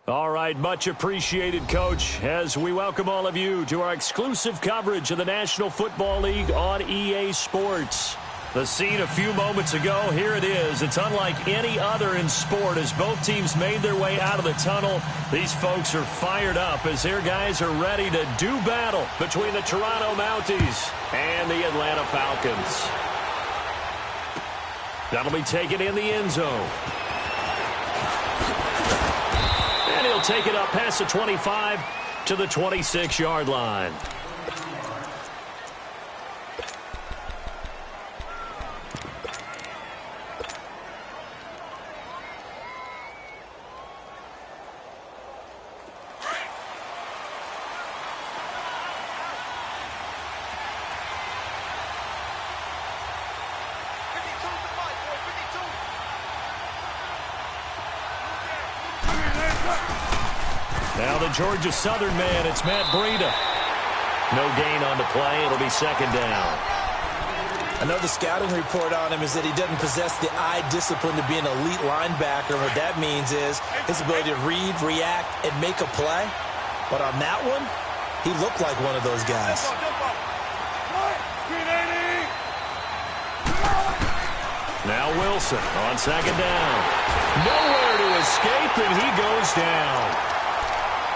All right, much appreciated, Coach, as we welcome all of you to our exclusive coverage of the National Football League on EA Sports. The scene a few moments ago, here it is. It's unlike any other in sport as both teams made their way out of the tunnel. These folks are fired up as their guys are ready to do battle between the Toronto Mounties and the Atlanta Falcons. That'll be taken in the end zone. And he'll take it up past the 25 to the 26-yard line. Now the Georgia Southern man, it's Matt Breida. No gain on the play. It'll be second down. I know the scouting report on him is that he doesn't possess the eye discipline to be an elite linebacker. What that means is his ability to read, react, and make a play. But on that one, he looked like one of those guys. Now Wilson on second down. Nowhere to escape, and he goes down.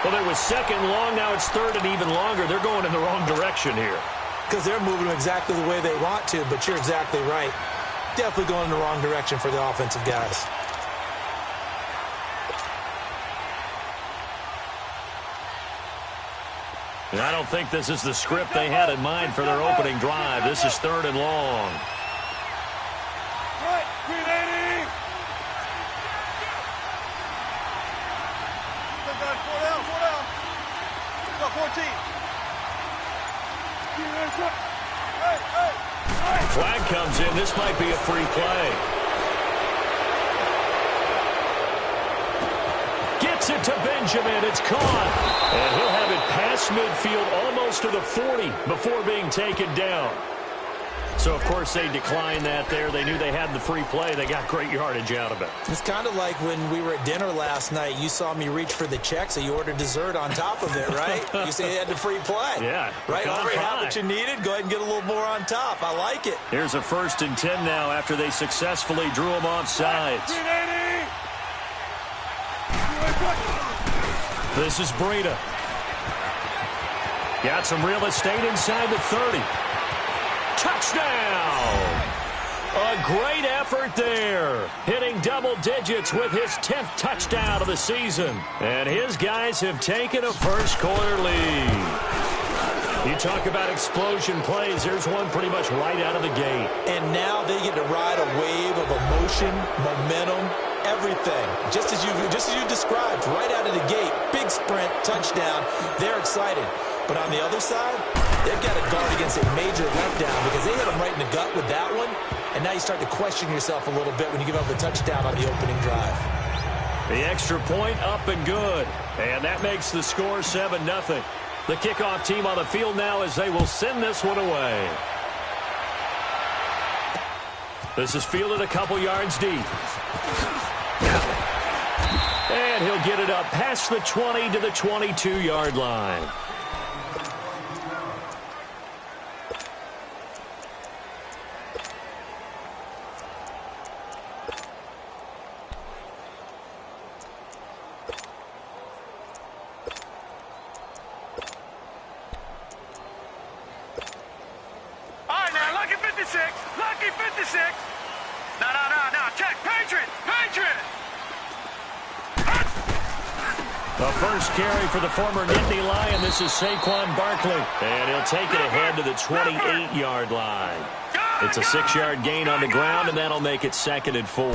Well, there was second long. Now it's third and even longer. They're going in the wrong direction here. Because they're moving exactly the way they want to, but you're exactly right. Definitely going in the wrong direction for the offensive guys. And I don't think this is the script they had in mind for their opening drive. This is third and long. Flag comes in. This might be a free play. Gets it to Benjamin. It's caught. And he'll have it past midfield almost to the 40 before being taken down. So, of course, they declined that there. They knew they had the free play. They got great yardage out of it. It's kind of like when we were at dinner last night. You saw me reach for the check, so you ordered dessert on top of it, right? You say you had the free play. Yeah. Right? Already had what you needed. Go ahead and get a little more on top. I like it. Here's a 1st and 10 now after they successfully drew him off sides. This is Breida. Got some real estate inside the 30. Touchdown! A great effort there. Hitting double digits with his 10th touchdown of the season. And his guys have taken a first-quarter lead. You talk about explosion plays. There's one pretty much right out of the gate. And now they get to ride a wave of emotion, momentum, everything. Just as you described, right out of the gate. Big sprint, touchdown. They're excited. But on the other side, they've got to guard against a major letdown because they hit them right in the gut with that one. And now you start to question yourself a little bit when you give up the touchdown on the opening drive. The extra point up and good. And that makes the score 7-0. The kickoff team on the field now as they will send this one away. This is fielded a couple yards deep. And he'll get it up past the 20 to the 22-yard line. Lucky 56. No. Check. Patriot. The first carry for the former Nittany Lion. This is Saquon Barkley. And he'll take it ahead to the 28-yard line. It's a 6-yard gain on the ground, and that'll make it 2nd and 4.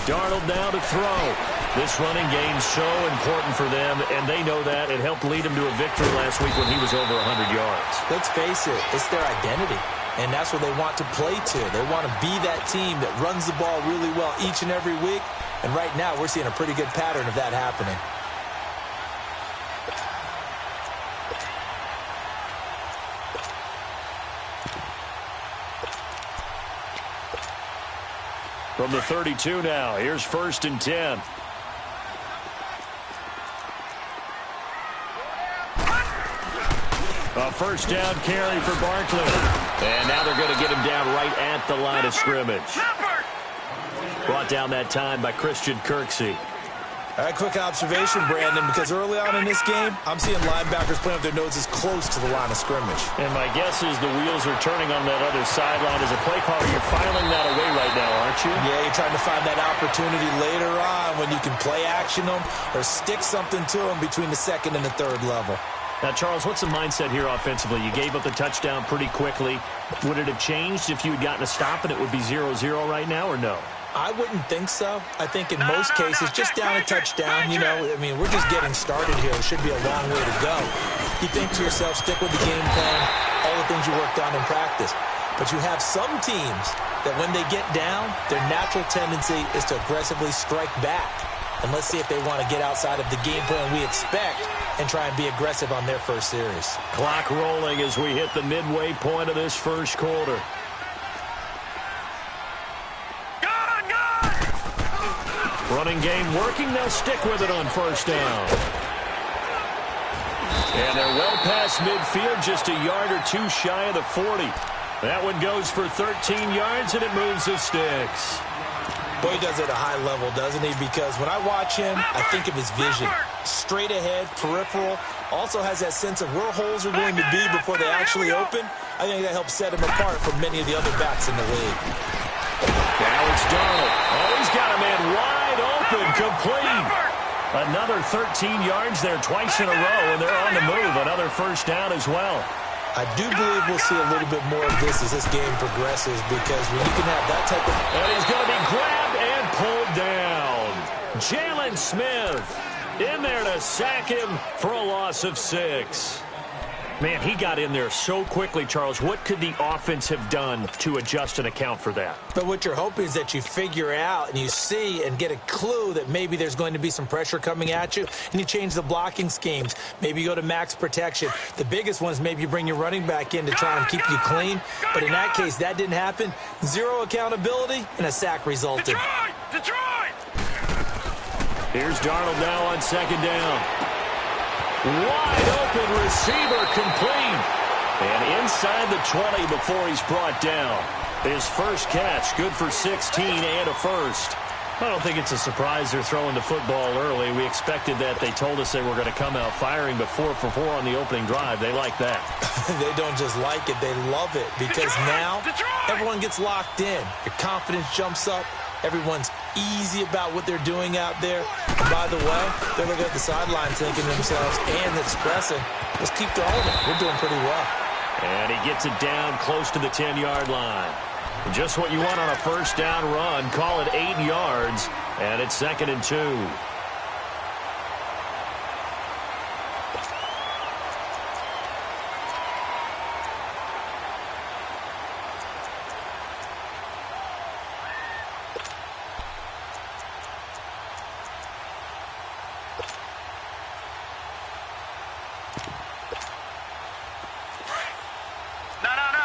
Darnold now to throw. This running game's so important for them, and they know that. It helped lead them to a victory last week when he was over 100 yards. Let's face it, it's their identity, and that's what they want to play to. They want to be that team that runs the ball really well each and every week, and right now we're seeing a pretty good pattern of that happening. From the 32 now, here's 1st and 10. A first down carry for Barkley. And now they're going to get him down right at the line of scrimmage. Brought down that time by Christian Kirksey. All right, quick observation, Brandon, because early on in this game, I'm seeing linebackers playing with their noses close to the line of scrimmage. And my guess is the wheels are turning on that other sideline. As a play caller, you're filing that away right now, aren't you? Yeah, you're trying to find that opportunity later on when you can play action them or stick something to them between the second and the third level. Now, Charles, what's the mindset here offensively? You gave up the touchdown pretty quickly. Would it have changed if you had gotten a stop and it would be 0-0 right now, or no? I wouldn't think so. I think in most cases, just down a touchdown, you know, I mean, we're just getting started here. It should be a long way to go. You think to yourself, stick with the game plan, all the things you worked on in practice. But you have some teams that when they get down, their natural tendency is to aggressively strike back. And let's see if they want to get outside of the game plan we expect and try and be aggressive on their first series. Clock rolling as we hit the midway point of this first quarter. Running game working. They'll stick with it on first down. And they're well past midfield, just a yard or two shy of the 40. That one goes for 13 yards, and it moves the sticks. Boy, he does it at a high level, doesn't he? Because when I watch him, I think of his vision. Straight ahead, peripheral. Also has that sense of where holes are going to be before they actually open. I think that helps set him apart from many of the other backs in the league. Now it's Darnold. Oh, he's got a man wide open, complete. Another 13 yards there twice in a row, and they're on the move. Another first down as well. I do believe we'll see a little bit more of this as this game progresses, because when you can have that type of... And he's going to be grabbed and pulled down. Jalen Smith in there to sack him for a loss of 6. Man, he got in there so quickly, Charles. What could the offense have done to adjust and account for that? But what you're hoping is that you figure out and you see and get a clue that maybe there's going to be some pressure coming at you, and you change the blocking schemes. Maybe you go to max protection. The biggest one is maybe you bring your running back in to try and keep you clean. But in that case, that didn't happen. Zero accountability, and a sack resulted. Detroit! Here's Darnold now on second down. Wide open receiver, complete. And inside the 20 before he's brought down. His first catch, good for 16 and a first. I don't think it's a surprise they're throwing the football early. We expected that. They told us they were going to come out firing, but 4 for 4 on the opening drive. They like that. They don't just like it, they love it, because now everyone gets locked in. Your confidence jumps up. Everyone's easy about what they're doing out there. And by the way, they're looking at the sideline thinking to themselves and expressing, let's keep throwing it. We're doing pretty well. And he gets it down close to the 10-yard line. Just what you want on a first down run. Call it 8 yards, and it's 2nd and 2.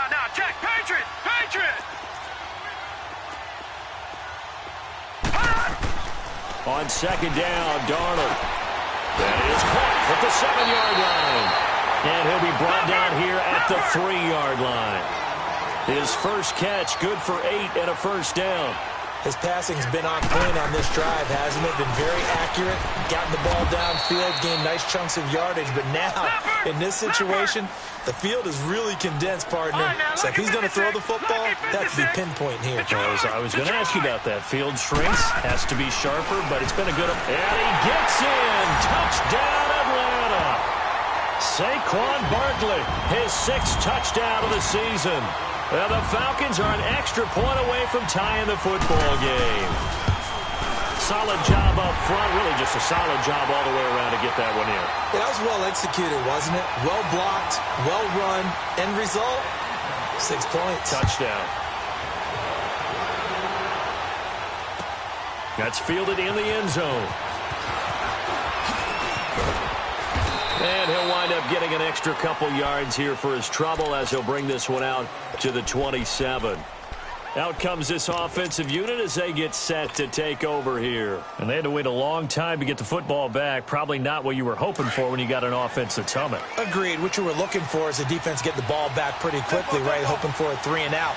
No, check, Patriot! On second down, Darnold. That is caught at the 7-yard line. And he'll be brought down here at the 3-yard line. His first catch, good for 8 and a first down. His passing's been on point on this drive, hasn't it? Been very accurate, gotten the ball downfield, gained nice chunks of yardage. But now, in this situation, the field is really condensed, partner. So if he's going to throw the football, that has to be pinpoint here. I was going to ask you about that. Field shrinks, has to be sharper, but it's been a good... And he gets in! Touchdown, Atlanta! Saquon Barkley, his 6th touchdown of the season. Well, the Falcons are an extra point away from tying the football game. Solid job up front. Really just a solid job all the way around to get that one in. Yeah, that was well executed, wasn't it? Well blocked, well run. End result, 6 points. Touchdown. That's fielded in the end zone. And he'll wind up getting an extra couple yards here for his trouble as he'll bring this one out to the 27. Out comes this offensive unit as they get set to take over here. And they had to wait a long time to get the football back. Probably not what you were hoping for when you got an offense that's humming. Agreed. What you were looking for is the defense get the ball back pretty quickly, right? Hoping for a 3 and out.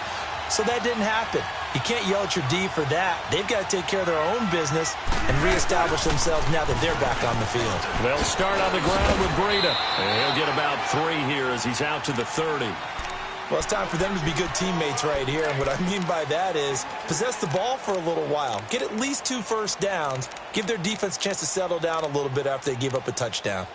So that didn't happen. You can't yell at your D for that. They've got to take care of their own business and reestablish themselves now that they're back on the field. They'll start on the ground with Breida. And he'll get about 3 here as he's out to the 30. Well, it's time for them to be good teammates right here. And what I mean by that is possess the ball for a little while. Get at least 2 first downs. Give their defense a chance to settle down a little bit after they give up a touchdown.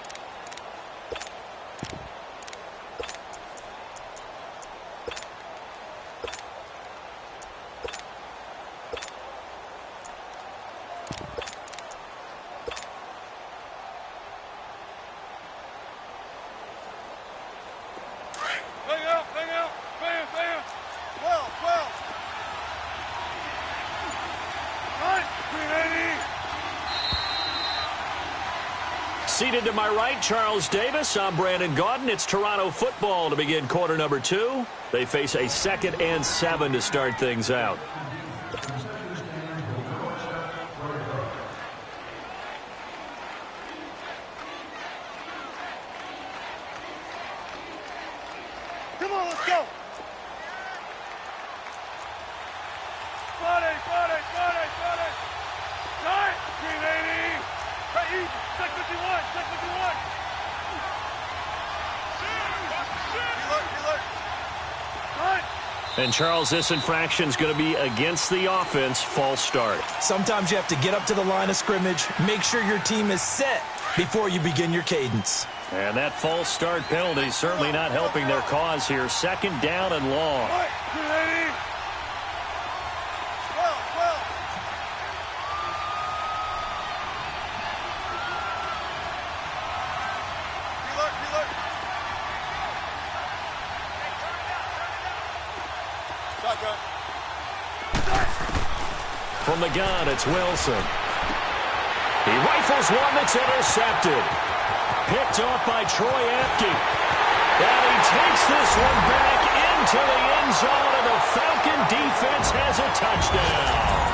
Seated to my right, Charles Davis. I'm Brandon Gaudin. It's Toronto football to begin quarter number 2. They face a 2nd and 7 to start things out. Come on, let's go. Body. Nice. 380. Right, easy. Check 51. And, Charles, this infraction is going to be against the offense. False start. Sometimes you have to get up to the line of scrimmage, make sure your team is set before you begin your cadence. And that false start penalty certainly not helping their cause here. 2nd down and long. Right, 380. Well. Reload. Shotgun. From the gun, it's Wilson. He rifles one that's intercepted. Picked off by Troy Apke. And he takes this one back into the end zone, and the Falcon defense has a touchdown.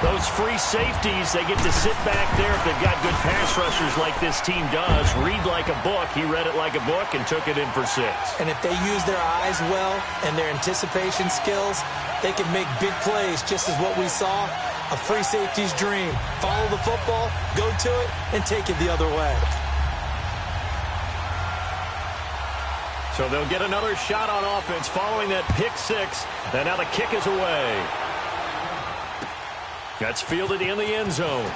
Those free safeties, they get to sit back there if they've got good pass rushers like this team does. Read like a book. He read it like a book and took it in for 6. And if they use their eyes well and their anticipation skills, they can make big plays, just as what we saw. A free safety's dream. Follow the football, go to it, and take it the other way. So they'll get another shot on offense following that pick 6. And now the kick is away. That's fielded in the end zone.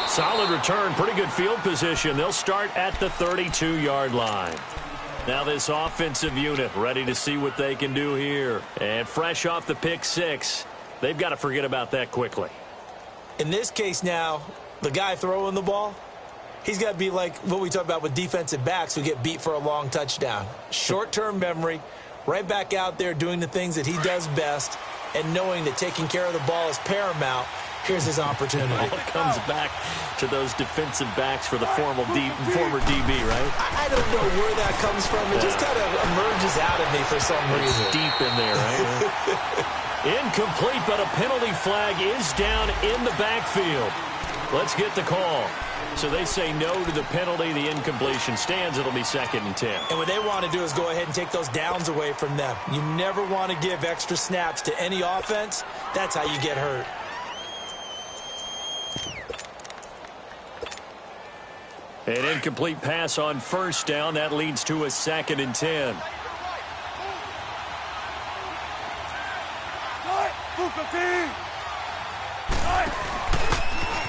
Solid return, pretty good field position. They'll start at the 32-yard line. Now this offensive unit ready to see what they can do here. And fresh off the pick 6, they've got to forget about that quickly. In this case now, the guy throwing the ball, he's got to be like what we talk about with defensive backs who get beat for a long touchdown. Short-term memory, right back out there doing the things that he does best, and knowing that taking care of the ball is paramount. Here's his opportunity. All comes back to those defensive backs for the former DB, right? I don't know where that comes from. It just kind of emerges out of me for some reason. It's deep in there, right? Incomplete, but a penalty flag is down in the backfield. Let's get the call. So they say no to the penalty. The incompletion stands. It'll be 2nd and 10. And what they want to do is go ahead and take those downs away from them. You never want to give extra snaps to any offense. That's how you get hurt. An incomplete pass on 1st down. That leads to a 2nd and 10.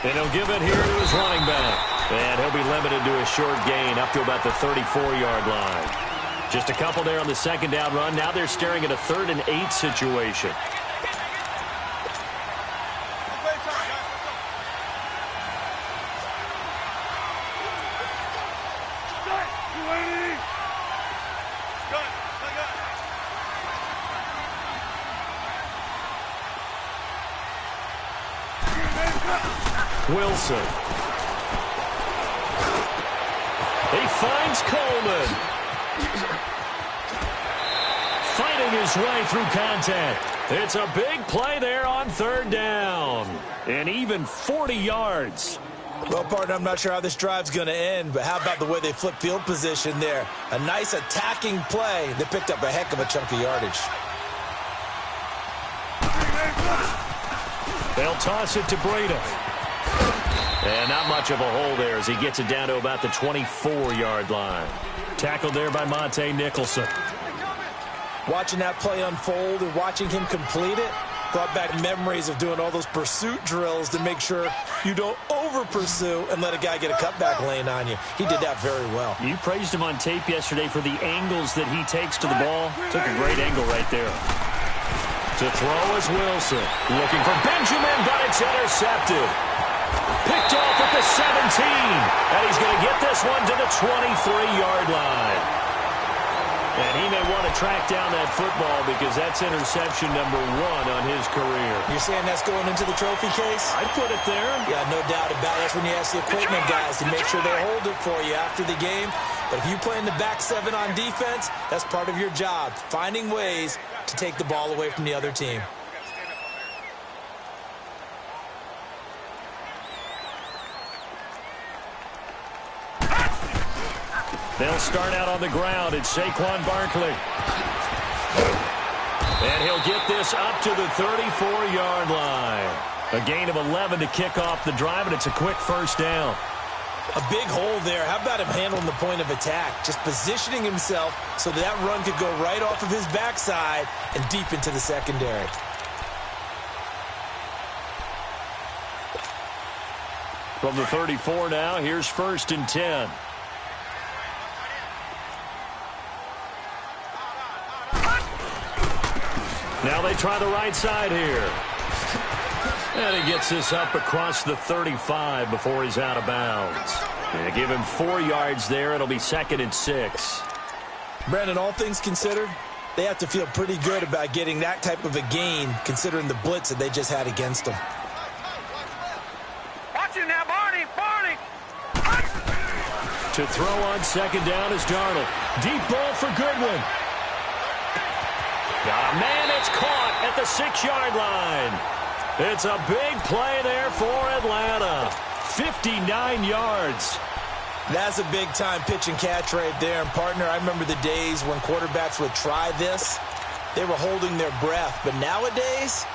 And he'll give it here to his running back. And he'll be limited to a short gain up to about the 34-yard line. Just a couple there on the 2nd down run. Now they're staring at a 3rd and 8 situation. Wilson. He finds Coleman. Fighting his way through contact. It's a big play there on third down. And even 40 yards. Well, partner, I'm not sure how this drive's going to end, but how about the way they flip field position there? A nice attacking play. They picked up a heck of a chunk of yardage. They'll toss it to Breda. And not much of a hole there as he gets it down to about the 24-yard line. Tackled there by Monte Nicholson. Watching that play unfold and watching him complete it brought back memories of doing all those pursuit drills to make sure you don't over-pursue and let a guy get a cutback lane on you. He did that very well. You praised him on tape yesterday for the angles that he takes to the ball. Took a great angle right there. To throw is Wilson. Looking for Benjamin, but it's intercepted. Picked off at the 17. And he's going to get this one to the 23-yard line. And he may want to track down that football because that's interception number 1 on his career. You're saying that's going into the trophy case? I'd put it there. Yeah, no doubt about it. That's when you ask the equipment guys to make sure they hold it for you after the game. But if you play in the back 7 on defense, that's part of your job, finding ways to take the ball away from the other team. They'll start out on the ground. It's Saquon Barkley. And he'll get this up to the 34-yard line. A gain of 11 to kick off the drive, and it's a quick first down. A big hole there. How about him handling the point of attack? Just positioning himself so that run could go right off of his backside and deep into the secondary. From the 34 now, here's 1st and 10. Now they try the right side here. And he gets this up across the 35 before he's out of bounds. And give him 4 yards there. It'll be 2nd and 6. Brandon, all things considered, they have to feel pretty good about getting that type of a gain considering the blitz that they just had against them. Watch it now, Barney. Barney. To throw on 2nd down is Darnold. Deep ball for Goodwin. Got a man that's caught at the 6-yard line. It's a big play there for Atlanta. 59 yards. That's a big-time pitch and catch right there. And, partner, I remember the days when quarterbacks would try this. They were holding their breath. But nowadays,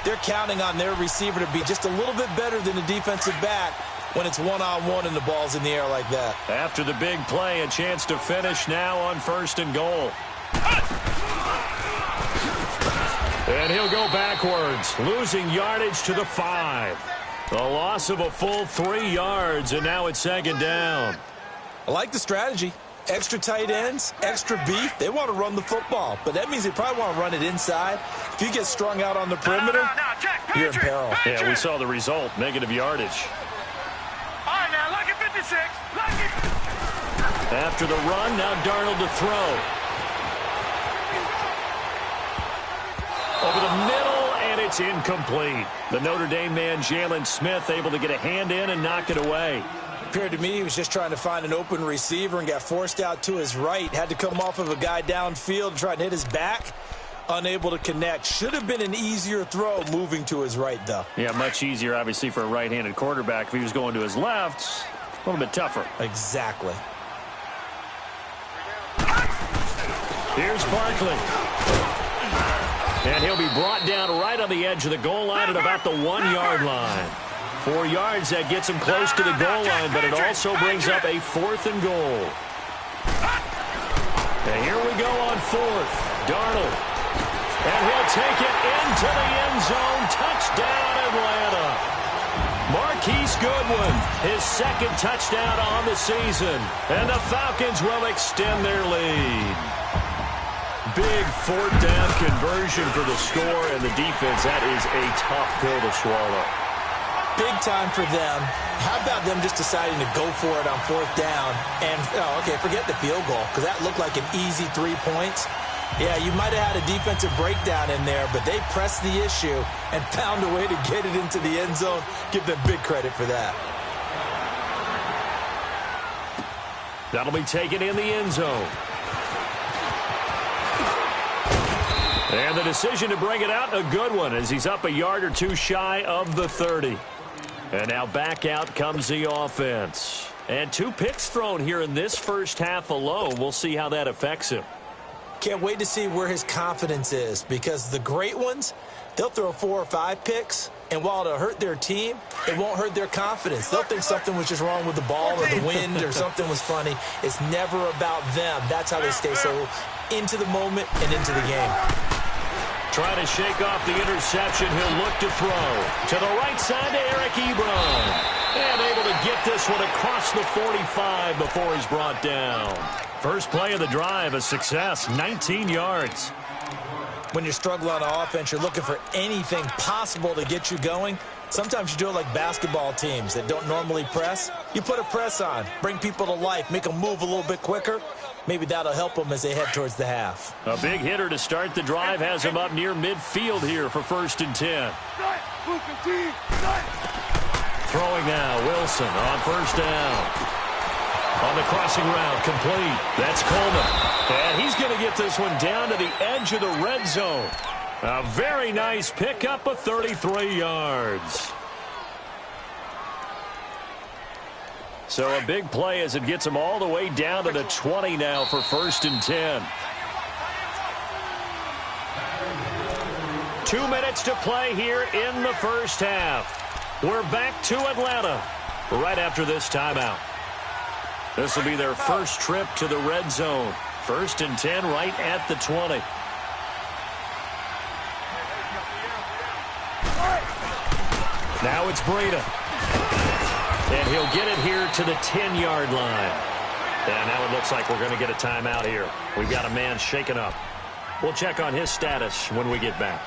they're counting on their receiver to be just a little bit better than the defensive back when it's one-on-one and the ball's in the air like that. After the big play, a chance to finish now on 1st and goal. And he'll go backwards, losing yardage to the 5. A loss of a full 3 yards, and now it's 2nd down. I like the strategy. Extra tight ends, extra beef. They want to run the football, but that means they probably want to run it inside. If you get strung out on the perimeter, you're in peril. Yeah, we saw the result, negative yardage. All right, now, lucky 56. Lucky. After the run, now Darnold to throw. Over the middle, and it's incomplete. The Notre Dame man, Jalen Smith, able to get a hand in and knock it away. Appeared to me he was just trying to find an open receiver and got forced out to his right. Had to come off of a guy downfield, trying to hit his back. Unable to connect. Should have been an easier throw moving to his right, though. Yeah, much easier, obviously, for a right-handed quarterback. If he was going to his left, a little bit tougher. Exactly. Here's Barkley. And he'll be brought down right on the edge of the goal line at about the 1-yard line. 4 yards, that gets him close to the goal line, but it also brings up a 4th and goal. And here we go on 4th. Darnold. And he'll take it into the end zone. Touchdown, Atlanta. Marquise Goodwin, his 2nd touchdown on the season. And the Falcons will extend their lead. Big 4th down conversion for the score, and the defense, that is a tough pill to swallow. Big time for them. How about them just deciding to go for it on 4th down? And, forget the field goal, because that looked like an easy 3 points. Yeah, you might have had a defensive breakdown in there, but they pressed the issue and found a way to get it into the end zone. Give them big credit for that. That'll be taken in the end zone. And the decision to bring it out, a good one, as he's up a yard or two shy of the 30. And now back out comes the offense. And 2 picks thrown here in this first half alone. We'll see how that affects him. Can't wait to see where his confidence is, because the great ones, they'll throw 4 or 5 picks, and while it'll hurt their team, it won't hurt their confidence. They'll think something was just wrong with the ball or the wind or something was funny. It's never about them. That's how they stay so into the moment and into the game. Trying to shake off the interception. He'll look to throw. To the right side to Eric Ebron. And able to get this one across the 45 before he's brought down. First play of the drive, a success, 19 yards. When you're struggling on offense, you're looking for anything possible to get you going. Sometimes you do it like basketball teams that don't normally press. You put a press on, bring people to life, make them move a little bit quicker. Maybe that'll help them as they head towards the half. A big hitter to start the drive has him up near midfield here for 1st and 10. Throwing now, Wilson on 1st down. On the crossing route, complete. That's Coleman. And he's going to get this one down to the edge of the red zone. A very nice pickup of 33 yards. So a big play as it gets him all the way down to the 20 now for 1st and 10. 2 minutes to play here in the first half. We're back to Atlanta right after this timeout. This will be their first trip to the red zone. 1st and 10 right at the 20. Now it's Breida. And he'll get it here to the 10-yard line. And now it looks like we're going to get a timeout here. We've got a man shaken up. We'll check on his status when we get back.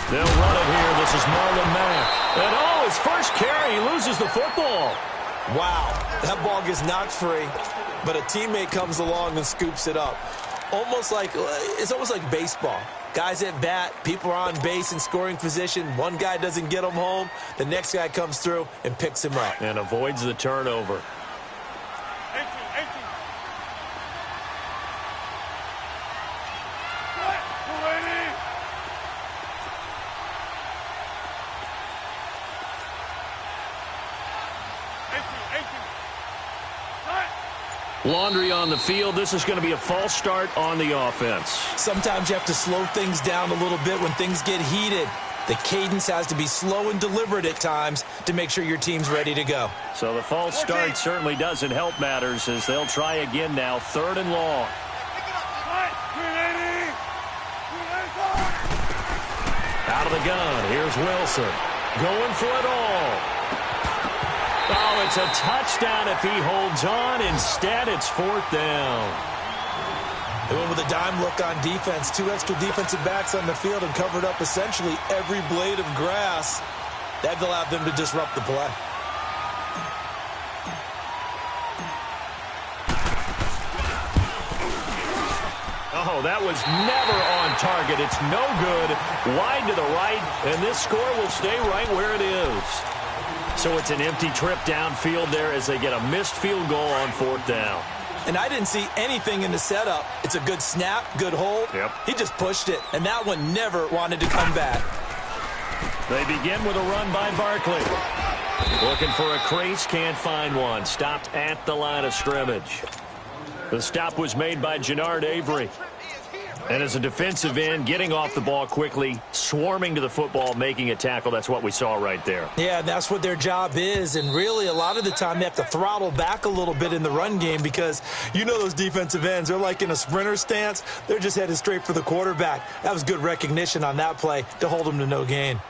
They'll run it here. This is Marlon Mack. And oh, his first carry, he loses the football. Wow, that ball gets knocked free, but a teammate comes along and scoops it up. It's almost like baseball. Guys at bat, people are on base in scoring position. One guy doesn't get him home. The next guy comes through and picks him up. And avoids the turnover. Laundry on the field. This is going to be a false start on the offense. Sometimes you have to slow things down a little bit when things get heated. The cadence has to be slow and deliberate at times to make sure your team's ready to go. So the false start certainly doesn't help matters as they'll try again now. 3rd and long. Out of the gun. Here's Wilson. Going for it all. Oh, it's a touchdown if he holds on. Instead, it's 4th down. They went with a dime look on defense. 2 extra defensive backs on the field and covered up essentially every blade of grass. That allowed them to disrupt the play. Oh, that was never on target. It's no good. Wide to the right, and this score will stay right where it is. So it's an empty trip downfield there as they get a missed field goal on 4th down. And I didn't see anything in the setup. It's a good snap, good hold. Yep. He just pushed it, and that one never wanted to come back. They begin with a run by Barkley. Looking for a crease, can't find one. Stopped at the line of scrimmage. The stop was made by Jannard Avery. And as a defensive end, getting off the ball quickly, swarming to the football, making a tackle, that's what we saw right there. Yeah, that's what their job is. And really, a lot of the time, they have to throttle back a little bit in the run game because you know those defensive ends, they're like in a sprinter stance. They're just headed straight for the quarterback. That was good recognition on that play to hold them to no gain.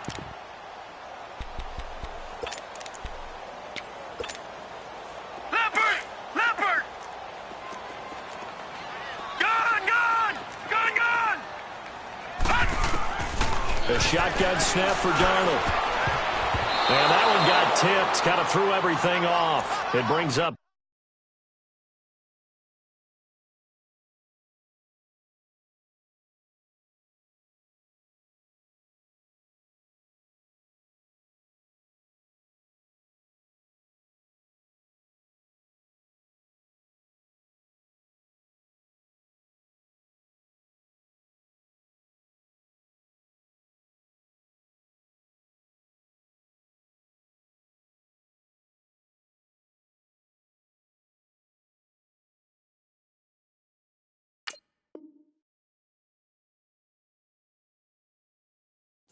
A shotgun snap for Darnold. And tipped, kind of threw everything off. It brings up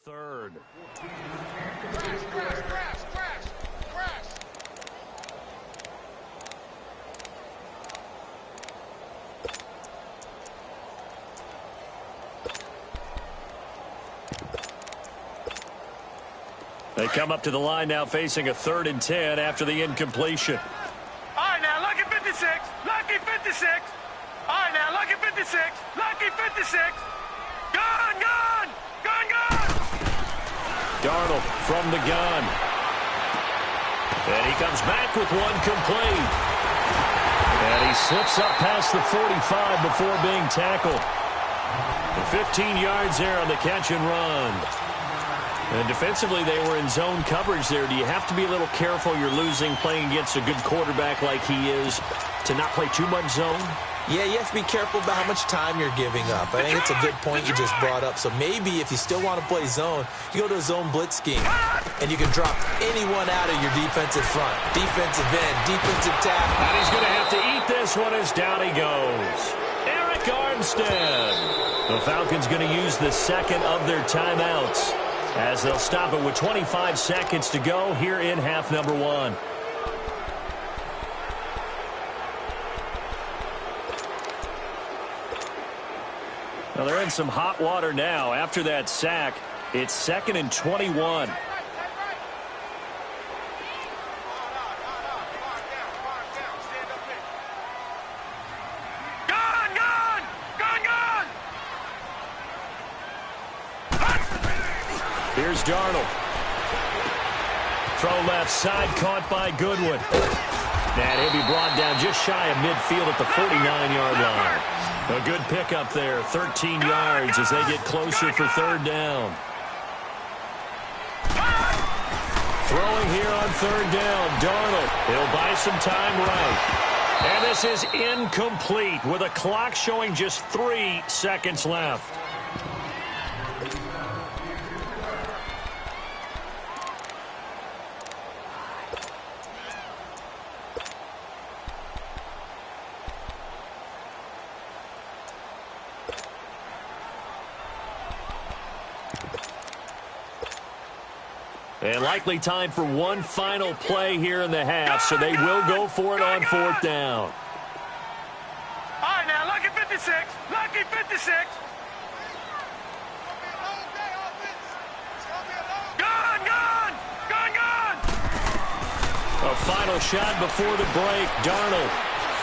third. They come up to the line now facing a 3rd and 10 after the incompletion. All right, now, lucky 56. Lucky 56. All right, now, lucky 56. Lucky 56. Gun, gun. Gun, gun. Darnold from the gun. And he comes back with one complete. And he slips up past the 45 before being tackled. And 15 yards there on the catch and run. And defensively, they were in zone coverage there. Do you have to be a little careful? You're losing playing against a good quarterback like he is to not play too much zone? Yeah, you have to be careful about how much time you're giving up. I think it's a good point you just brought up. So maybe if you still want to play zone, you go to a zone blitz scheme. And you can drop anyone out of your defensive front. Defensive end, defensive tackle. And he's going to have to eat this one as down he goes. Eric Armstead. The Falcons going to use the second of their timeouts as they'll stop it with 25 seconds to go here in half number 1. Well, they're in some hot water now. After that sack, it's 2nd and 21. Here's Darnold. Throw left side, caught by Goodwin. And he'll be brought down just shy of midfield at the 49-yard line. A good pickup there, 13 yards as they get closer for 3rd down. Throwing here on 3rd down, Darnold. He'll buy some time right. And this is incomplete with a clock showing just 3 seconds left. And likely time for one final play here in the half, so they will go for it on 4th down. All right, now, lucky 56. Lucky 56. Gun, gun. Gun, gun. A final shot before the break. Darnold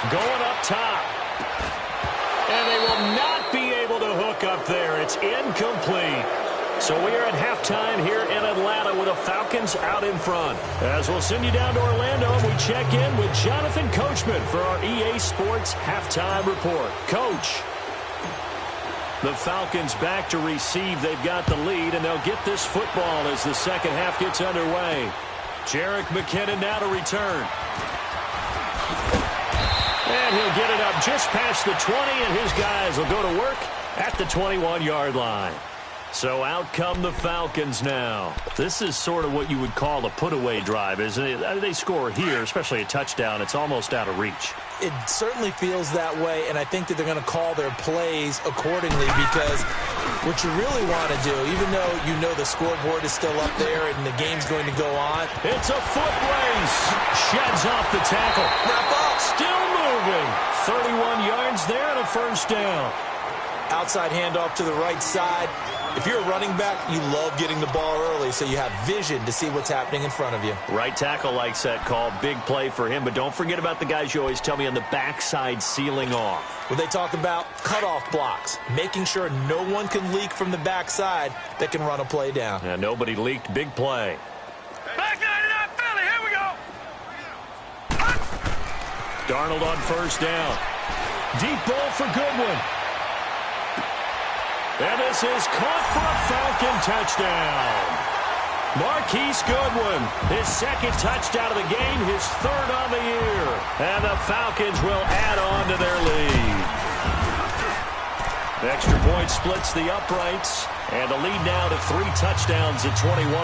going up top. And they will not be able to hook up there. It's incomplete. So we are at halftime here in Atlanta with the Falcons out in front. As we'll send you down to Orlando, and we check in with Jonathan Coachman for our EA Sports Halftime Report. Coach, the Falcons back to receive. They've got the lead, and they'll get this football as the second half gets underway. Jerick McKinnon now to return. And he'll get it up just past the 20, and his guys will go to work at the 21-yard line. So out come the Falcons now. This is sort of what you would call a put-away drive, isn't it? They score here, especially a touchdown. It's almost out of reach. It certainly feels that way, and I think that they're going to call their plays accordingly because what you really want to do, even though you know the scoreboard is still up there and the game's going to go on. It's a foot race. Sheds off the tackle. Wrap up. Still moving. 31 yards there and a 1st down. Outside handoff to the right side. If you're a running back, you love getting the ball early so you have vision to see what's happening in front of you. Right tackle likes that call. Big play for him. But don't forget about the guys you always tell me on the backside sealing off. When they talk about cutoff blocks, making sure no one can leak from the backside that can run a play down. Yeah, nobody leaked. Big play. Back 99 Philly, here Darnold on first down. Deep ball for Goodwin. And this is caught for a Falcon touchdown. Marquise Goodwin, his second touchdown of the game, his third on the year. And the Falcons will add on to their lead. The extra point splits the uprights, and the lead now to 3 touchdowns at 21.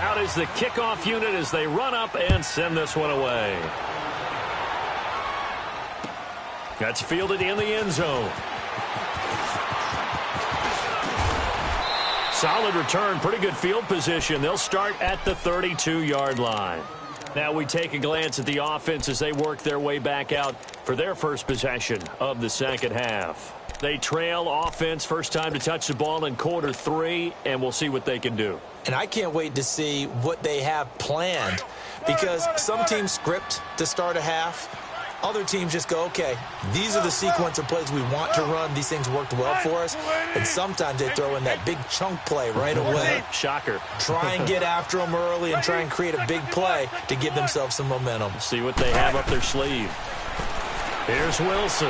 Out is the kickoff unit as they run up and send this one away. That's fielded in the end zone. Solid return, pretty good field position. They'll start at the 32-yard line. Now we take a glance at the offense as they work their way back out for their first possession of the second half. They trail offense, first time to touch the ball in quarter 3, and we'll see what they can do. And I can't wait to see what they have planned, because some teams script to start a half. Other teams just go, okay, these are the sequence of plays we want to run. These things worked well for us. And sometimes they throw in that big chunk play right away. Shocker. Try and get after them early and try and create a big play to give themselves some momentum. See what they have up their sleeve. Here's Wilson.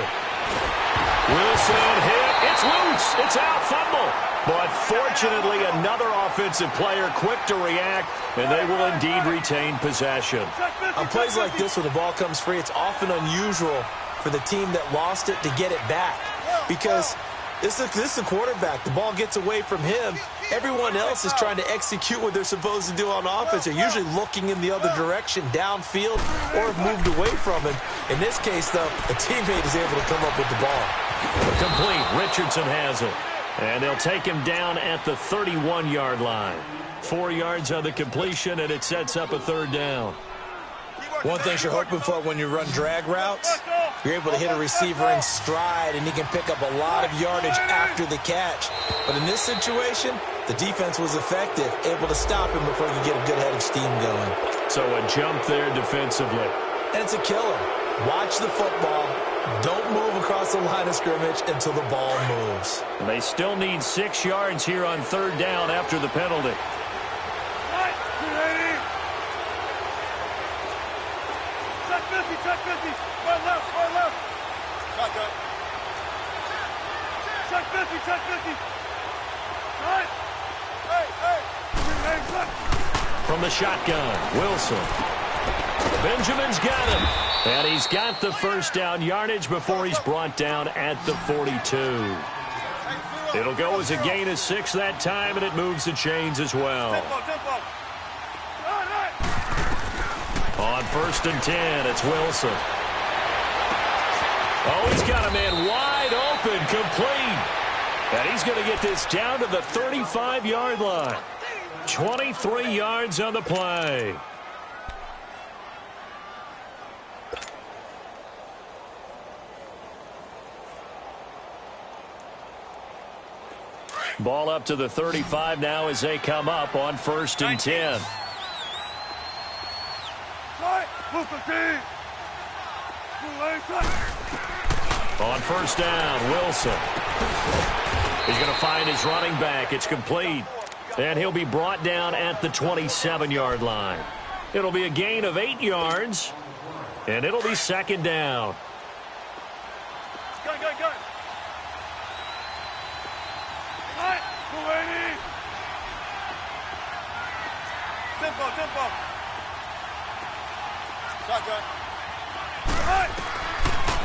Wilson hit. It's loose. It's out. Fumble. But fortunately, another offensive player quick to react, and they will indeed retain possession. On plays like this, when the ball comes free, it's often unusual for the team that lost it to get it back, because this is a quarterback. The ball gets away from him. Everyone else is trying to execute what they're supposed to do on offense. They're usually looking in the other direction, downfield, or have moved away from him. In this case, though, a teammate is able to come up with the ball. Complete. Richardson has it. And they'll take him down at the 31-yard line. 4 yards on the completion, and it sets up a third down. One thing you're hoping for when you run drag routes, you're able to hit a receiver in stride, and he can pick up a lot of yardage after the catch. But in this situation, the defense was effective, able to stop him before he could get a good head of steam going. So a jump there defensively. And it's a killer. Watch the football. Don't move across the line of scrimmage until the ball moves. They still need 6 yards here on third down after the penalty. Check 50, check 50. Right left, right left. Shotgun. Check 50, check 50. Right. Hey. From the shotgun, Wilson. Benjamin's got him. And he's got the first down yardage before he's brought down at the 42. It'll go as a gain of 6 that time, and it moves the chains as well. On first and 10, it's Wilson. Oh, he's got a man wide open, complete. And he's going to get this down to the 35-yard line. 23 yards on the play. Ball up to the 35 now as they come up on first and 10. On first down, Wilson. He's going to find his running back. It's complete. And he'll be brought down at the 27-yard line. It'll be a gain of 8 yards. And it'll be second down. Go. Tempo. Shotgun.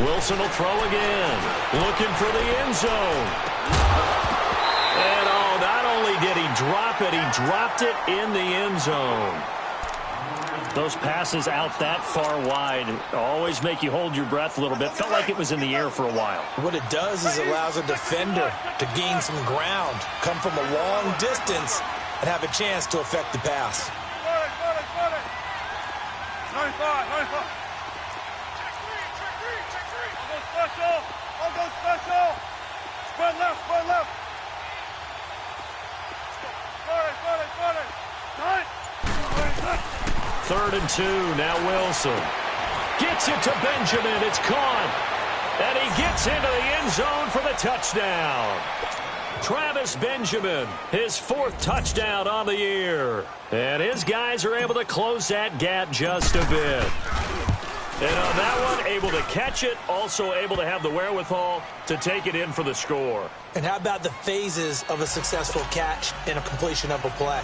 Wilson will throw again. Looking for the end zone. And not only did he drop it, he dropped it in the end zone. Those passes out that far wide always make you hold your breath a little bit. Felt like it was in the air for a while. What it does is it allows a defender to gain some ground, come from a long distance, and have a chance to affect the pass. 95. I'll go special. Spread left. Third and 2, now Wilson. Gets it to Benjamin, it's caught. And he gets into the end zone for the touchdown. Travis Benjamin, his 4th touchdown on the year. And his guys are able to close that gap just a bit. And on that one, able to catch it, also able to have the wherewithal to take it in for the score. And how about the phases of a successful catch and a completion of a play?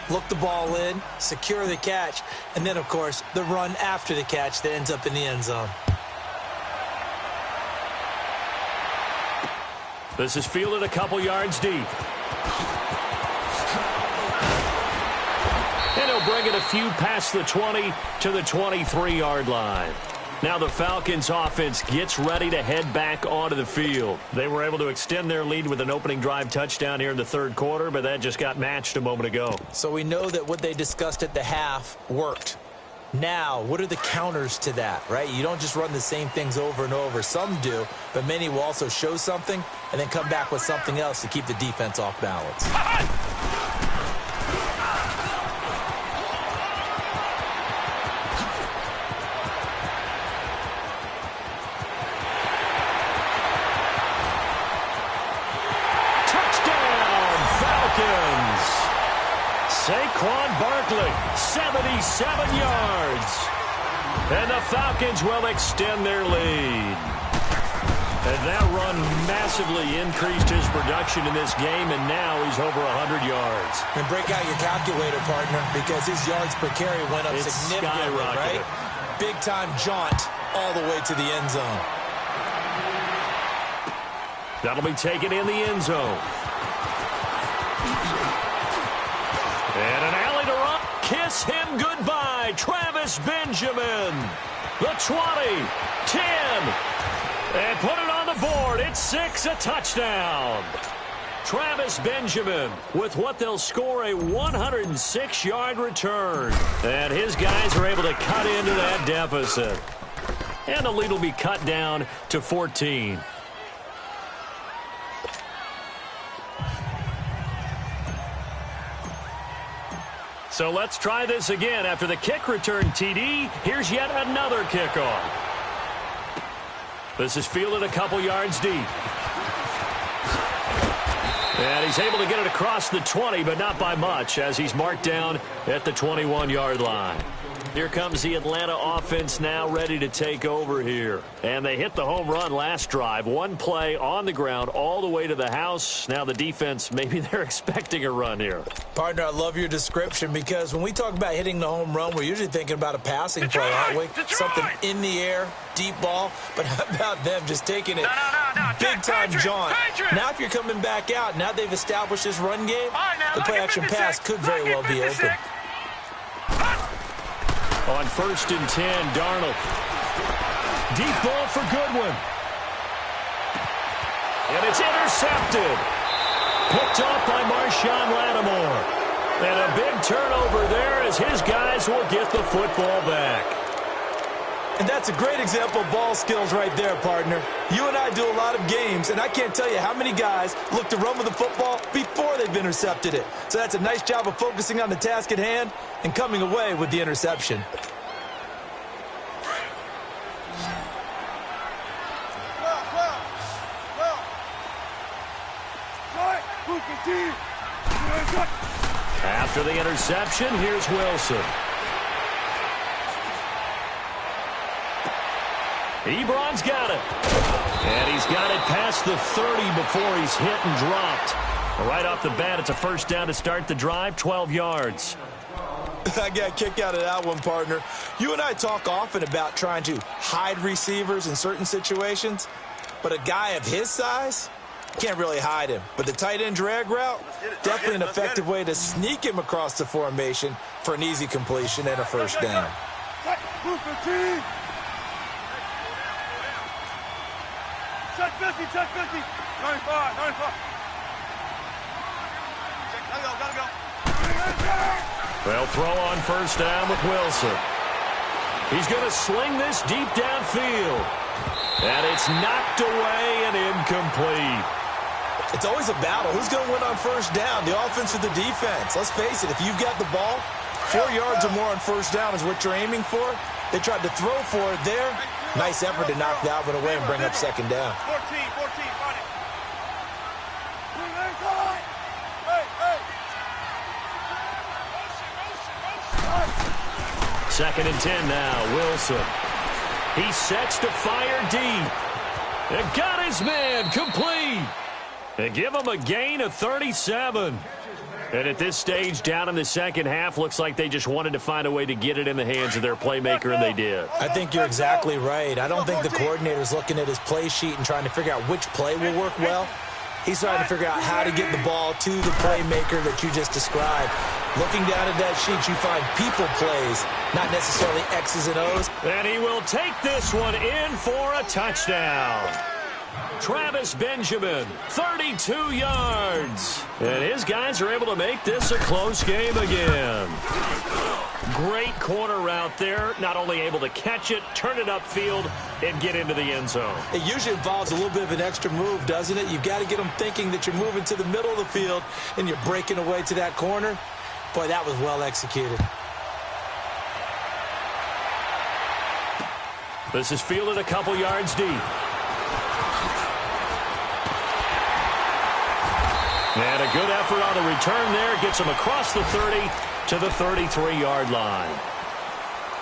Look the ball in, secure the catch, and then, of course, the run after the catch that ends up in the end zone. This is fielded a couple yards deep. And he'll bring it a few past the 20 to the 23-yard line. Now the Falcons offense gets ready to head back onto the field. They were able to extend their lead with an opening drive touchdown here in the 3rd quarter, but that just got matched a moment ago. So we know that what they discussed at the half worked. Now, what are the counters to that, right? You don't just run the same things over and over. Some do, but many will also show something and then come back with something else to keep the defense off balance. Saquon Barkley, 77 yards. And the Falcons will extend their lead. And that run massively increased his production in this game, and now he's over 100 yards. And break out your calculator, partner, because his yards per carry went up significantly, right? Big-time jaunt all the way to the end zone. That'll be taken in the end zone. And an alley to run. Kiss him goodbye. Travis Benjamin. The 20. 10. And put it on the board. It's 6, a touchdown. Travis Benjamin with what they'll score a 106-yard return. And his guys are able to cut into that deficit. And the lead will be cut down to 14. So let's try this again. After the kick return TD, here's yet another kickoff. This is fielded a couple yards deep. And he's able to get it across the 20, but not by much, as he's marked down at the 21-yard line. Here comes the Atlanta offense now ready to take over here. And they hit the home run last drive. One play on the ground all the way to the house. Now the defense, maybe they're expecting a run here. Partner, I love your description because when we talk about hitting the home run, we're usually thinking about a passing play, aren't we? Something in the air, deep ball. But how about them just taking it big-time jaunt? Now if you're coming back out, now they've established this run game, the play-action pass could very well be open. On 1st and 10, Darnold. Deep ball for Goodwin. And it's intercepted. Picked off by Marshawn Lattimore. And a big turnover there as his guys will get the football back. And that's a great example of ball skills right there, partner. You and I do a lot of games, and I can't tell you how many guys look to run with the football before they've intercepted it. So that's a nice job of focusing on the task at hand and coming away with the interception. After the interception, here's Wilson. Ebron's got it. And he's got it past the 30 before he's hit and dropped. Right off the bat, it's a first down to start the drive, 12 yards. I got a kick out of that one, partner. You and I talk often about trying to hide receivers in certain situations, but a guy of his size can't really hide him. But the tight end drag route, definitely an effective way to sneak him across the formation for an easy completion and a first down. Check 50, check 50. 95, 95. Gotta go. They'll throw on first down with Wilson. He's going to sling this deep downfield. And it's knocked away and incomplete. It's always a battle. Who's going to win on first down, the offense or the defense? Let's face it, if you've got the ball, 4 yards or more on first down is what you're aiming for. They tried to throw for it there. Nice effort to knock that one away and bring up second down. 14, find it. 2nd and 10 now. Wilson. He sets to fire deep. And got his man complete. And give him a gain of 37. And at this stage, down in the second half, looks like they just wanted to find a way to get it in the hands of their playmaker, and they did. I think you're exactly right. I don't think the coordinator's looking at his play sheet and trying to figure out which play will work well. He's trying to figure out how to get the ball to the playmaker that you just described. Looking down at that sheet, you find people plays, not necessarily X's and O's. And he will take this one in for a touchdown. Travis Benjamin, 32 yards. And his guys are able to make this a close game again. Great corner route there. Not only able to catch it, turn it upfield, and get into the end zone. It usually involves a little bit of an extra move, doesn't it? You've got to get them thinking that you're moving to the middle of the field and you're breaking away to that corner. Boy, that was well executed. This is fielded a couple yards deep. And a good effort on the return there. Gets him across the 30 to the 33-yard line.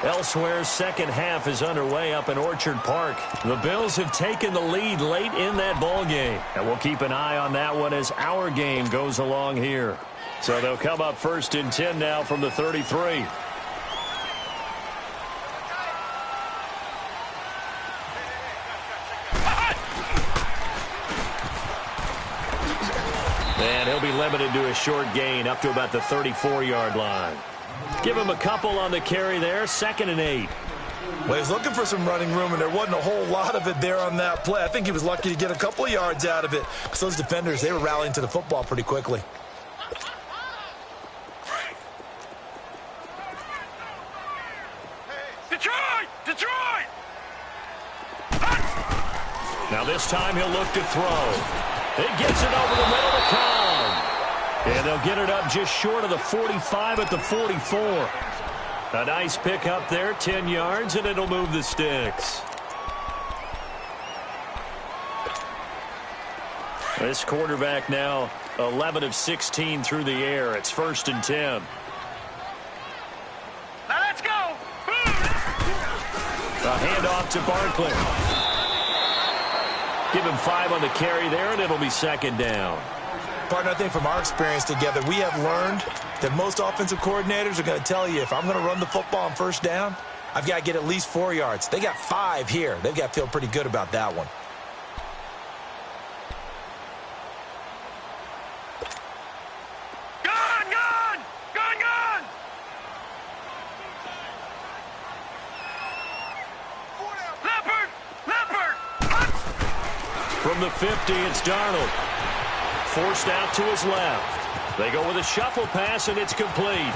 Elsewhere, second half is underway up in Orchard Park. The Bills have taken the lead late in that ball game. And we'll keep an eye on that one as our game goes along here. So they'll come up 1st and 10 now from the 33. And he'll be limited to a short gain up to about the 34-yard line. Give him a couple on the carry there. 2nd and 8. Well, he was looking for some running room, and there wasn't a whole lot of it there on that play. I think he was lucky to get a couple of yards out of it because those defenders, they were rallying to the football pretty quickly. Detroit! Detroit! Now this time he'll look to throw. He gets it over the middle to Cobb. And they'll get it up just short of the 45 at the 44. A nice pick up there, 10 yards, and it'll move the sticks. This quarterback now 11 of 16 through the air. It's 1st and 10. Now let's go! A handoff to Barkley. Give him 5 on the carry there, and it'll be 2nd down. Partner, I think from our experience together, we have learned that most offensive coordinators are going to tell you, if I'm going to run the football on 1st down, I've got to get at least 4 yards. They got 5 here. They've got to feel pretty good about that one. Gone! Gone! Gone! Gone! Leopard! Leopard! From the 50, it's Darnold. Forced out to his left. They go with a shuffle pass, and it's complete.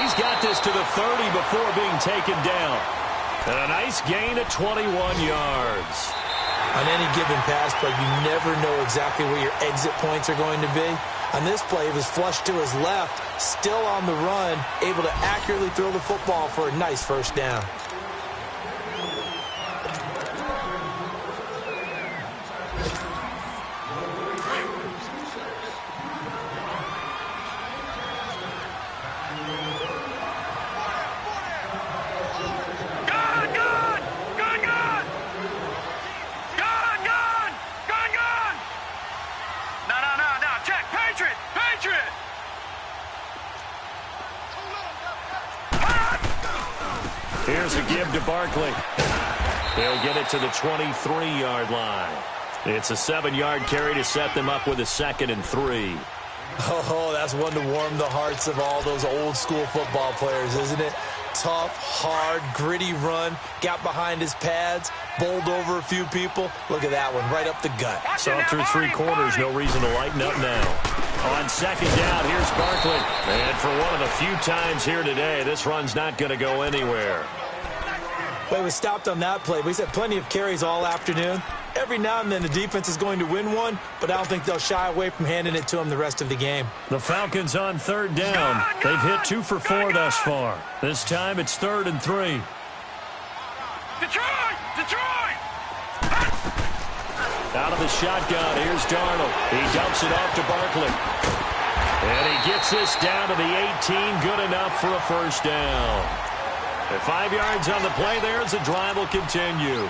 He's got this to the 30 before being taken down. And a nice gain of 21 yards. On any given pass play, you never know exactly where your exit points are going to be. On this play, it was flushed to his left, still on the run, able to accurately throw the football for a nice 1st down. Here's a give to Barkley. He'll get it to the 23-yard line. It's a 7-yard carry to set them up with a 2nd and 3. Oh, that's one to warm the hearts of all those old-school football players, isn't it? Tough, hard, gritty run. Got behind his pads, bowled over a few people. Look at that one, right up the gut. Saw through 3 quarters, no reason to lighten up now. On 2nd down, here's Barkley. And for one of the few times here today, this run's not going to go anywhere. Well, he was stopped on that play, but he's had plenty of carries all afternoon. Every now and then the defense is going to win one, but I don't think they'll shy away from handing it to him the rest of the game. The Falcons on 3rd down. They've hit 2 for 4 thus far. This time it's 3rd and 3. Detroit! Detroit! Out of the shotgun, here's Darnold. He dumps it off to Barkley. And he gets this down to the 18, good enough for a first down. At 5 yards on the play there as the drive will continue.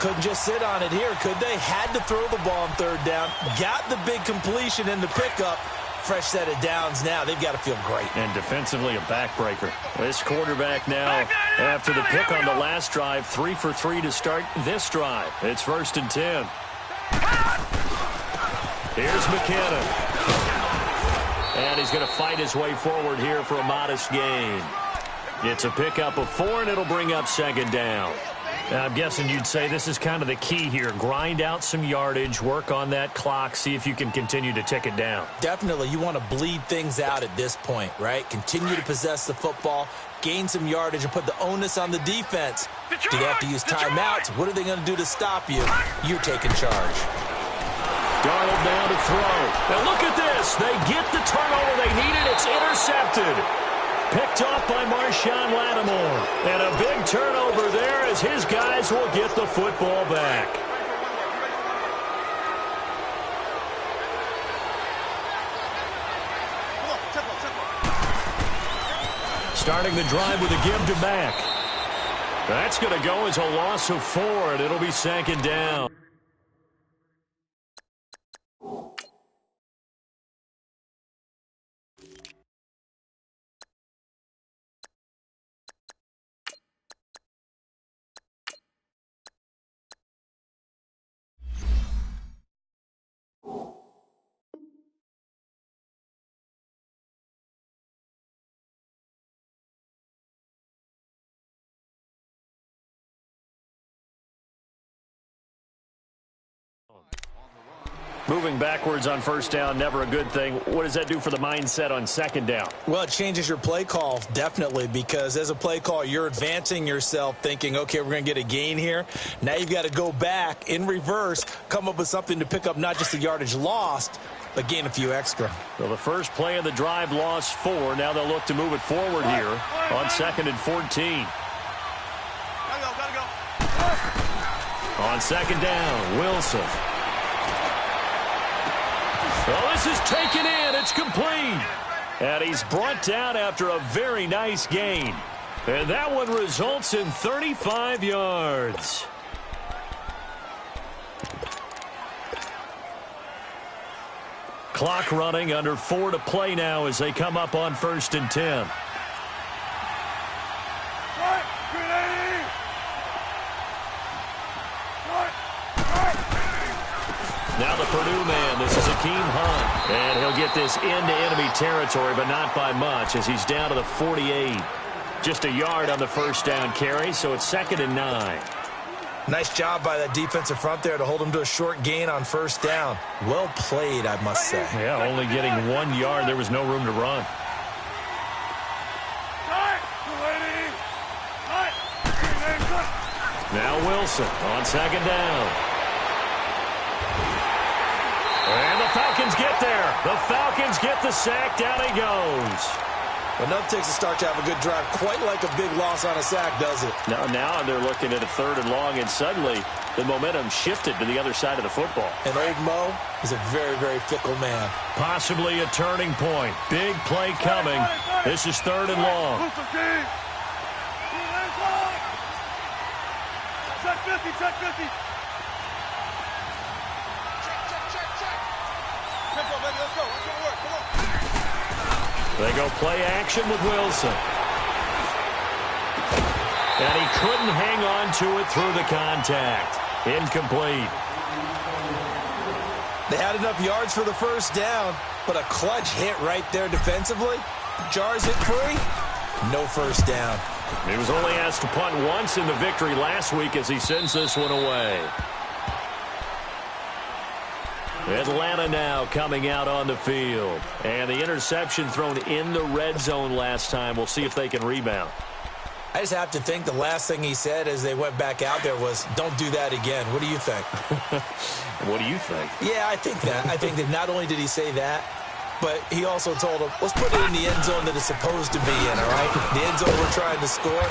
Couldn't just sit on it here, could they? Had to throw the ball on third down. Got the big completion in the pickup. Fresh set of downs now. They've got to feel great. And defensively a backbreaker. This quarterback now, after the pick on the last drive, 3 for 3 to start this drive. It's 1st and 10. Here's McKinnon. And he's going to fight his way forward here for a modest gain. It's a pickup of 4, and it'll bring up 2nd down. I'm guessing you'd say this is kind of the key here. Grind out some yardage, work on that clock, see if you can continue to tick it down. Definitely. You want to bleed things out at this point, right? Continue to possess the football, gain some yardage, and put the onus on the defense. Do they have to use timeouts? What are they going to do to stop you? You're taking charge. Darnold down to throw. Now look at this. They get the turnover they needed. It's intercepted. Picked off by Marshawn Lattimore. And a big turnover there as his guys will get the football back. Starting the drive with a give to Mack. That's going to go as a loss of 4, and it'll be 2nd down. Moving backwards on 1st down, never a good thing. What does that do for the mindset on 2nd down? Well, it changes your play call, definitely, because as a play call, you're advancing yourself thinking, okay, we're going to get a gain here. Now you've got to go back in reverse, come up with something to pick up not just the yardage lost, but gain a few extra. Well, the first play of the drive lost 4. Now they'll look to move it forward here on 2nd and 14. Gotta go. On 2nd down, Wilson. Well, this is taken in. It's complete. And he's brought down after a very nice gain. And that one results in 35 yards. Clock running, under 4 to play now as they come up on 1st and 10. Now the Purdue man, this is Akeem Hunt. And he'll get this into enemy territory, but not by much as he's down to the 48. Just a yard on the first down carry, so it's 2nd and 9. Nice job by that defensive front there to hold him to a short gain on 1st down. Well played, I must say. Yeah, only getting 1 yard. There was no room to run. Now Wilson on 2nd down. And the Falcons get there. The Falcons get the sack. Down he goes. Enough takes a start to have a good drive. Quite like a big loss on a sack, does it? Now they're looking at a 3rd and long, and suddenly the momentum shifted to the other side of the football. And old Mo is a very, very fickle man. Possibly a turning point. Big play coming. This is 3rd and long. Check 50, check 50. Tempo, baby, let's go. Let's go to work. Come on. They go play action with Wilson. And he couldn't hang on to it through the contact. Incomplete. They had enough yards for the first down, but a clutch hit right there defensively. Jars it free. No first down. He was only asked to punt once in the victory last week as he sends this one away. Atlanta now coming out on the field. And the interception thrown in the red zone last time. We'll see if they can rebound. I just have to think the last thing he said as they went back out there was, don't do that again. What do you think? What do you think? Yeah, I think that. I think that not only did he say that, but he also told him, let's put it in the end zone that it's supposed to be in, all right? The end zone we're trying to score.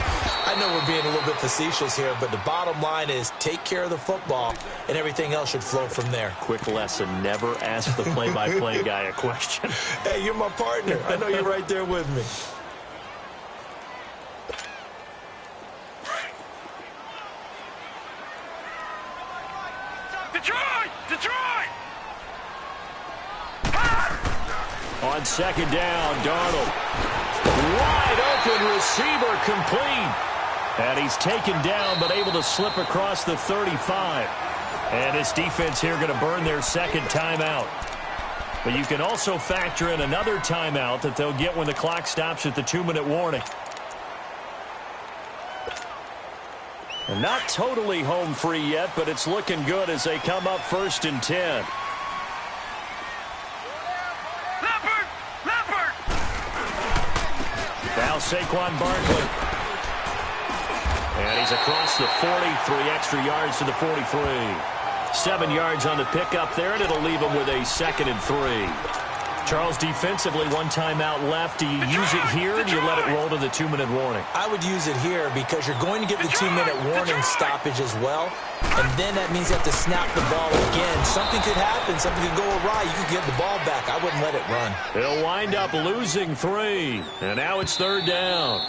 I know we're being a little bit facetious here, but the bottom line is take care of the football, and everything else should flow from there. Quick lesson, never ask the play-by-play guy a question. Hey, you're my partner. I know you're right there with me. Detroit! Detroit! On second down, Darnold. Wide open receiver complete. And he's taken down but able to slip across the 35. And this defense here going to burn their second timeout. But you can also factor in another timeout that they'll get when the clock stops at the 2-minute warning. And not totally home free yet, but it's looking good as they come up 1st and 10. Now Saquon Barkley. And he's across the 40, 3 extra yards to the 43. 7 yards on the pickup there, and it'll leave him with a 2nd and 3. Charles, defensively, 1 timeout left. Do you use it here, or do you let it roll to the 2-minute warning? I would use it here because you're going to get the 2-minute warning stoppage as well. And then that means you have to snap the ball again. Something could happen. Something could go awry. You could get the ball back. I wouldn't let it run. They'll wind up losing 3. And now it's 3rd down.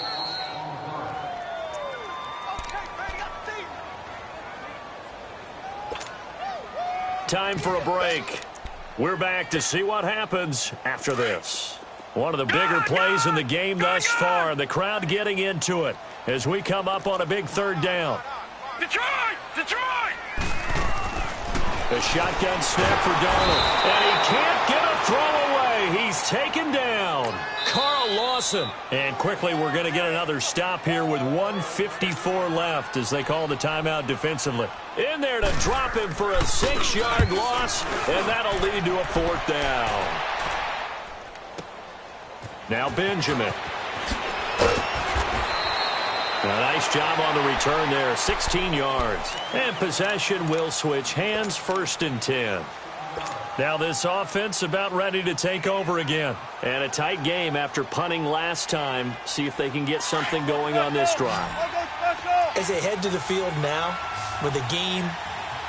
Time for a break. We're back to see what happens after this. One of the bigger plays in the game thus far, and the crowd getting into it as we come up on a big 3rd down. Detroit! Detroit! The shotgun snap for Darnold, and he can't get a throw away. He's taken down. Carl Lawson. And quickly, we're going to get another stop here with 1:54 left as they call the timeout defensively. In there to drop him for a 6-yard loss, and that'll lead to a 4th down. Now Benjamin. A nice job on the return there, 16 yards. And possession will switch hands, 1st and 10. Now this offense about ready to take over again. And a tight game after punting last time. See if they can get something going on this drive. As they head to the field now, with the game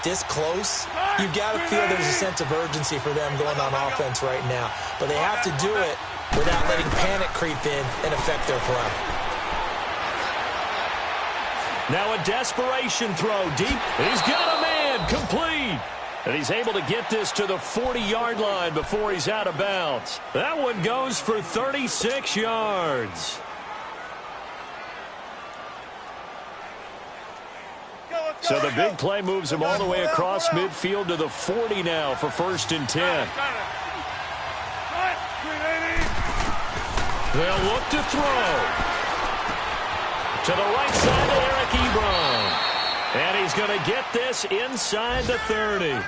this close, you've got to feel there's a sense of urgency for them going on offense right now. But they have to do it without letting panic creep in and affect their play. Now a desperation throw deep. He's got a man complete. And he's able to get this to the 40-yard line before he's out of bounds. That one goes for 36 yards. So the big play moves him all the way across midfield to the 40 now for 1st and 10. They'll look to throw. To the right side to Eric Ebron. And he's going to get this inside the 30.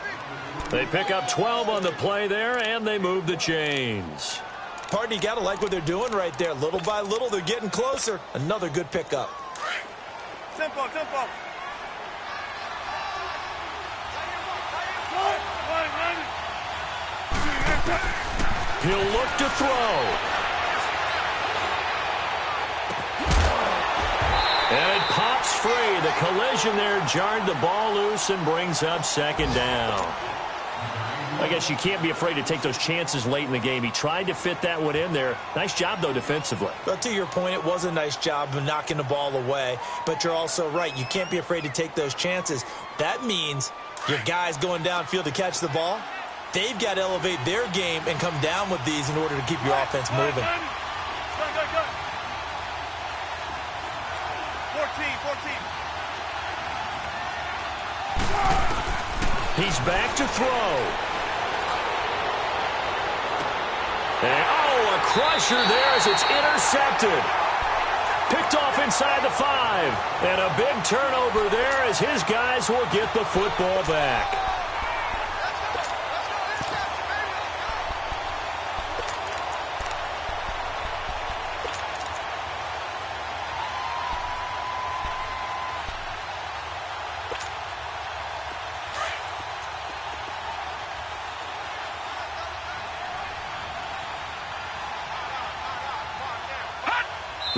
They pick up 12 on the play there, and they move the chains. Partner, you got to like what they're doing right there. Little by little, they're getting closer. Another good pickup. Tempo, tempo. He'll look to throw. And it pops free. The collision there jarred the ball loose and brings up 2nd down. I guess you can't be afraid to take those chances late in the game. He tried to fit that one in there. Nice job, though, defensively. But to your point, it was a nice job of knocking the ball away. But you're also right. You can't be afraid to take those chances. That means your guys going downfield to catch the ball, they've got to elevate their game and come down with these in order to keep your offense moving. 14. He's back to throw. And, a crusher there as it's intercepted. Picked off inside the 5. And a big turnover there as his guys will get the football back.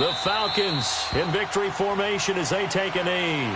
The Falcons in victory formation as they take a knee.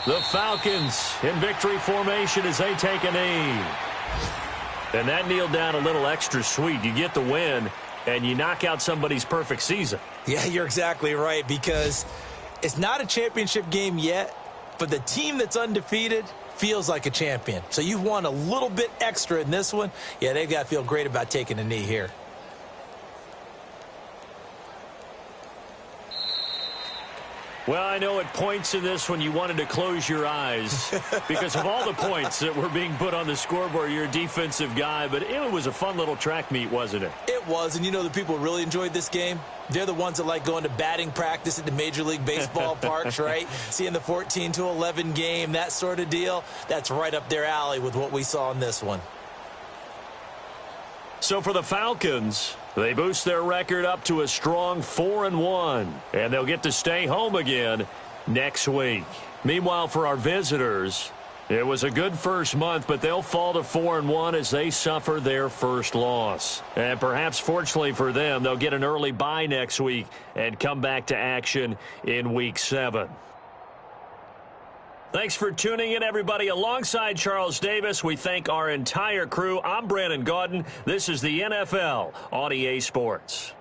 The Falcons in victory formation as they take a knee. And that kneeled down a little extra sweet. You get the win, and you knock out somebody's perfect season. Yeah, you're exactly right, because it's not a championship game yet, but the team that's undefeated feels like a champion. So you've won a little bit extra in this one. Yeah, they've got to feel great about taking a knee here. Well, I know at points in this one you wanted to close your eyes because of all the points that were being put on the scoreboard. You're a defensive guy, but it was a fun little track meet, wasn't it? It was, and you know the people really enjoyed this game? They're the ones that like going to batting practice at the Major League Baseball parks, right? Seeing the 14-11 game, that sort of deal. That's right up their alley with what we saw in this one. So for the Falcons, they boost their record up to a strong 4-1, and they'll get to stay home again next week. Meanwhile, for our visitors, it was a good first month, but they'll fall to 4-1 as they suffer their first loss. And perhaps fortunately for them, they'll get an early bye next week and come back to action in Week 7. Thanks for tuning in, everybody. Alongside Charles Davis, we thank our entire crew. I'm Brandon Gaudin. This is the NFL on EA Sports.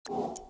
Oh.